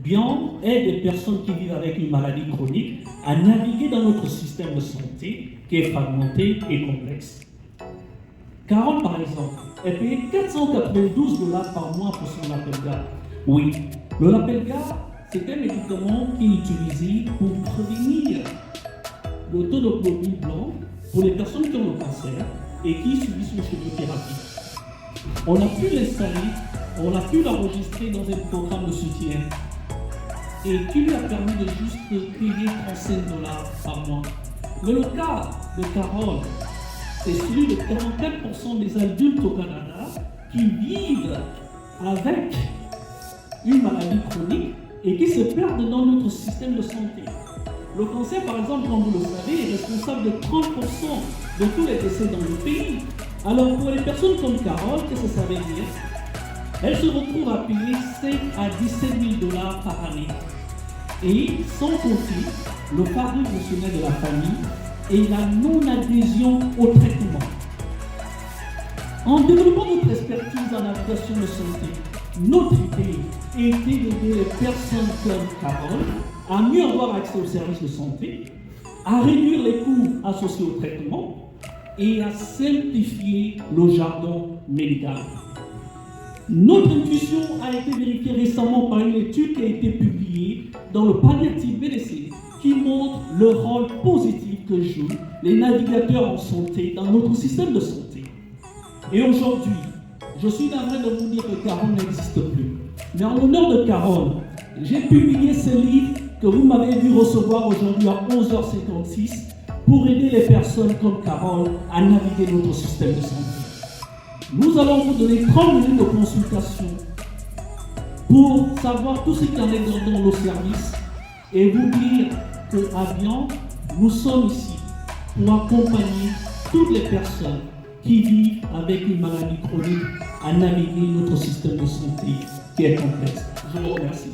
Bian aide les personnes qui vivent avec une maladie chronique à naviguer dans notre système de santé qui est fragmenté et complexe. Carole, par exemple, est payée 492 $ par mois pour son Lapelga. Oui, le Lapelga, c'est un médicament qui est utilisé pour prévenir le taux de globule blanc pour les personnes qui ont le cancer et qui subissent une chimiothérapie. On a pu l'installer, on a pu l'enregistrer dans un programme de soutien et qui lui a permis de juste payer 35 $ par mois. Mais le cas de Carole, c'est celui de 44% des adultes au Canada qui vivent avec une maladie chronique et qui se perdent dans notre système de santé. Le cancer, par exemple, comme vous le savez, est responsable de 30% de tous les décès dans le pays. Alors pour les personnes comme Carole, qu'est-ce que ça veut dire? Elle se retrouve à payer 5 à 17 000 $ par année. Et sans compter le fardeau émotionnel de la famille et la non-adhésion au traitement. En développant notre expertise en navigation de santé, notre idée était d'aider les personnes comme Carole à mieux avoir accès aux services de santé, à réduire les coûts associés au traitement et à simplifier le jargon médical. Notre intuition a été vérifiée récemment par une étude qui a été publiée dans le Palliative BDC qui montre le rôle positif que jouent les navigateurs en santé dans notre système de santé. Et aujourd'hui, je suis navré de vous dire que Carole n'existe plus. Mais en l'honneur de Carole, j'ai publié ce livre que vous m'avez vu recevoir aujourd'hui à 11h56 pour aider les personnes comme Carole à naviguer notre système de santé. Nous allons vous donner 30 minutes de consultation pour savoir tout ce qu'il y en a dans nos services et vous dire qu'à Bian, nous sommes ici pour accompagner toutes les personnes qui vivent avec une maladie chronique à naviguer notre système de santé qui est complexe. Je vous remercie.